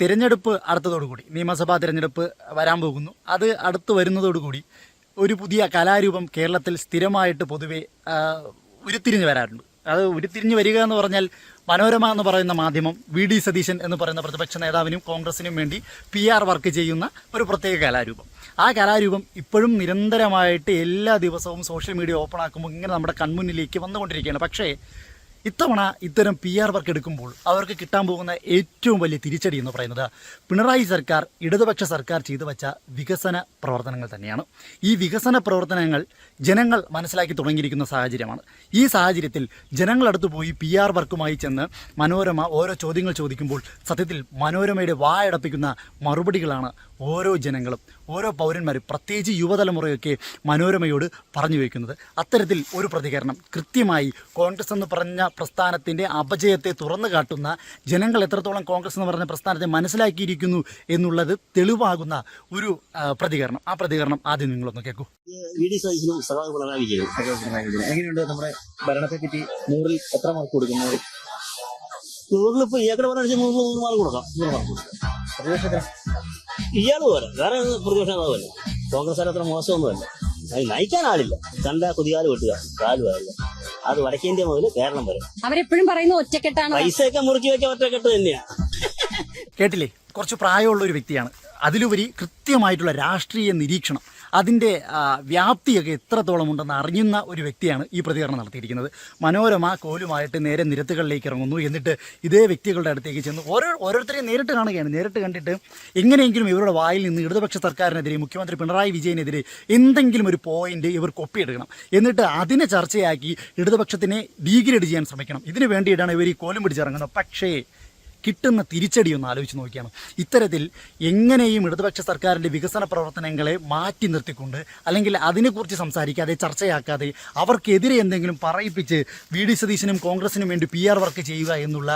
തിരഞ്ഞെടുപ്പ് അടുത്തതോടുകൂടി നിയമസഭാ തിരഞ്ഞെടുപ്പ് വരാൻ പോകുന്നു. അത് അടുത്ത് വരുന്നതോടുകൂടി ഒരു പുതിയ കലാരൂപം കേരളത്തിൽ സ്ഥിരമായിട്ട് പൊതുവെ ഉരുത്തിരിഞ്ഞ് വരാറുണ്ട്. അത് ഉരുത്തിരിഞ്ഞ് വരിക എന്ന് പറഞ്ഞാൽ മനോരമ എന്ന് പറയുന്ന മാധ്യമം വി.ഡി. സതീശൻ എന്ന് പറയുന്ന പ്രതിപക്ഷ നേതാവിനും കോൺഗ്രസിനും വേണ്ടി PR വർക്ക് ചെയ്യുന്ന ഒരു പ്രത്യേക കലാരൂപം. ആ കലാരൂപം ഇപ്പോഴും നിരന്തരമായിട്ട് എല്ലാ ദിവസവും സോഷ്യൽ മീഡിയ ഓപ്പൺ ആക്കുമ്പോൾ ഇങ്ങനെ നമ്മുടെ കൺമുന്നിലേക്ക് വന്നുകൊണ്ടിരിക്കുകയാണ്. പക്ഷേ ഇത്തവണ ഇത്തരം PR വർക്ക് എടുക്കുമ്പോൾ അവർക്ക് കിട്ടാൻ പോകുന്ന ഏറ്റവും വലിയ തിരിച്ചടി എന്ന് പറയുന്നത് പിണറായി സർക്കാർ, ഇടതുപക്ഷ സർക്കാർ ചെയ്തു വച്ച വികസന പ്രവർത്തനങ്ങൾ തന്നെയാണ്. ഈ വികസന പ്രവർത്തനങ്ങൾ ജനങ്ങൾ മനസ്സിലാക്കി തുടങ്ങിയിരിക്കുന്ന സാഹചര്യമാണ്. ഈ സാഹചര്യത്തിൽ ജനങ്ങളടുത്ത് പോയി PR വർക്കുമായി ചെന്ന് മനോരമ ഓരോ ചോദ്യങ്ങൾ ചോദിക്കുമ്പോൾ സത്യത്തിൽ മനോരമയുടെ വായടപ്പിക്കുന്ന മറുപടികളാണ് ഓരോ ജനങ്ങളും, ഓരോ പൗരന്മാരും, പ്രത്യേകിച്ച് യുവതലമുറയൊക്കെ മനോരമയോട് പറഞ്ഞു വയ്ക്കുന്നത്. അത്തരത്തിൽ ഒരു പ്രതികരണം കൃത്യമായി കോൺഗ്രസ് എന്ന് പറഞ്ഞ പ്രസ്ഥാനത്തിൻ്റെ അപജയത്തെ തുറന്നു കാട്ടുന്ന, ജനങ്ങൾ എത്രത്തോളം കോൺഗ്രസ് എന്ന് പറഞ്ഞ പ്രസ്ഥാനത്തെ മനസ്സിലാക്കിയിരിക്കുന്നു എന്നുള്ളത് തെളിവാകുന്ന ഒരു പ്രതികരണം. ആ പ്രതികരണം ആദ്യം നിങ്ങളൊന്ന് കേൾക്കൂ. എങ്ങനെയുണ്ട് നമ്മുടെ ഭരണത്തെ പറ്റി 100-ൽ എത്ര മാർക്ക് കൊടുക്കുന്നു? 100-ൽ ഇപ്പൊ ഇയാളുടെ പറഞ്ഞ 100 മാർക്ക് കൊടുക്കാം. 100 മാർക്ക് കൊടുക്കാം. പ്രതിപക്ഷത്തിന് ഇയാള് പോരാ, വേറെ പ്രതിപക്ഷം പോലെ കോൺഗ്രസ് അത്ര മോശമൊന്നുമല്ല. അത് നയിക്കാൻ ആളില്ല. കണ്ട കുതികാല് വെട്ടുക, കാല് വാരില്ല. അത് വടക്കേന്ത്യ മുതൽ കേരളം വരെ അവരെപ്പോഴും പറയുന്ന ഒറ്റക്കെട്ടാണ്. പൈസയൊക്കെ മുറുക്കി വെക്കാൻ ഒറ്റക്കെട്ട് തന്നെയാ. കേട്ടില്ലേ? കുറച്ച് പ്രായമുള്ള ഒരു വ്യക്തിയാണ്. അതിലുപരി കൃത്യമായിട്ടുള്ള രാഷ്ട്രീയ നിരീക്ഷണം, അതിൻ്റെ വ്യാപ്തിയൊക്കെ എത്രത്തോളം ഉണ്ടെന്ന് അറിയുന്ന ഒരു വ്യക്തിയാണ് ഈ പ്രതികരണം നടത്തിയിരിക്കുന്നത്. മനോരമ കോലുമായിട്ട് നേരെ നിരത്തുകളിലേക്ക് ഇറങ്ങുന്നു. എന്നിട്ട് ഇതേ വ്യക്തികളുടെ അടുത്തേക്ക് ചെന്ന് ഓരോരുത്തരെയും നേരിട്ട് കാണുകയാണ്. നേരിട്ട് കണ്ടിട്ട് എങ്ങനെയെങ്കിലും ഇവരുടെ വായിൽ നിന്ന് ഇടതുപക്ഷ സർക്കാരിനെതിരെ, മുഖ്യമന്ത്രി പിണറായി വിജയനെതിരെ എന്തെങ്കിലും ഒരു പോയിന്റ് ഇവർ കൊപ്പിയെടുക്കണം. എന്നിട്ട് അതിനെ ചർച്ചയാക്കി ഇടതുപക്ഷത്തിനെ ഡീഗ്രേഡ് ചെയ്യാൻ ശ്രമിക്കണം. ഇതിനു വേണ്ടിയിട്ടാണ് ഇവർ ഈ കോലും പിടിച്ചിറങ്ങുന്നത്. പക്ഷേ കിട്ടുന്ന തിരിച്ചടി ഒന്ന് ആലോചിച്ച് നോക്കിയാണ്. ഇത്തരത്തിൽ എങ്ങനെയും ഇടതുപക്ഷ സർക്കാരിൻ്റെ വികസന പ്രവർത്തനങ്ങളെ മാറ്റി നിർത്തിക്കൊണ്ട്, അല്ലെങ്കിൽ അതിനെക്കുറിച്ച് സംസാരിക്കാതെ, ചർച്ചയാക്കാതെ, അവർക്കെതിരെ എന്തെങ്കിലും പറയിപ്പിച്ച് വി.ഡി. സതീശനും കോൺഗ്രസിനും വേണ്ടി PR വർക്ക് ചെയ്യുക എന്നുള്ള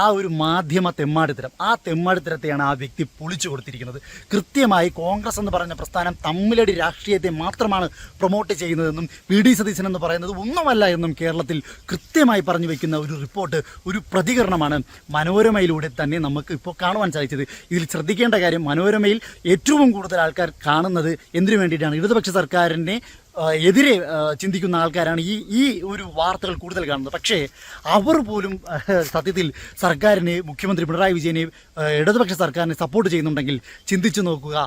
ആ ഒരു മാധ്യമ തെമ്മാടിത്തരം, ആ തെമ്മാടിത്തരത്തെയാണ് ആ വ്യക്തി പൊളിച്ചു കൊടുത്തിരിക്കുന്നത്. കൃത്യമായി കോൺഗ്രസ് എന്ന് പറയുന്ന പ്രസ്ഥാനം തമ്മിലടി രാഷ്ട്രീയത്തെ മാത്രമാണ് പ്രൊമോട്ട് ചെയ്യുന്നതെന്നും വി.ഡി. സതീശൻ എന്ന് പറയുന്നത് ഒന്നുമല്ല എന്നും കേരളത്തിൽ കൃത്യമായി പറഞ്ഞു വയ്ക്കുന്ന ഒരു റിപ്പോർട്ട്, ഒരു പ്രതികരണമാണ് മനോരമ യിലൂടെ തന്നെ നമുക്ക് ഇപ്പോൾ കാണുവാൻ സാധിച്ചത്. ഇതിൽ ശ്രദ്ധിക്കേണ്ട കാര്യം, മനോരമയിൽ ഏറ്റവും കൂടുതൽ ആൾക്കാർ കാണുന്നത് എന്തിനു വേണ്ടിയിട്ടാണ്? ഇടതുപക്ഷ സർക്കാരിനെ എതിരെ ചിന്തിക്കുന്ന ആൾക്കാരാണ് ഈ ഒരു വാർത്തകൾ കൂടുതൽ കാണുന്നത്. പക്ഷേ അവർ പോലും സത്യത്തിൽ സർക്കാരിനെ, മുഖ്യമന്ത്രി പിണറായി വിജയനെ, ഇടതുപക്ഷ സർക്കാരിനെ സപ്പോർട്ട് ചെയ്യുന്നുണ്ടെങ്കിൽ ചിന്തിച്ചു നോക്കുക.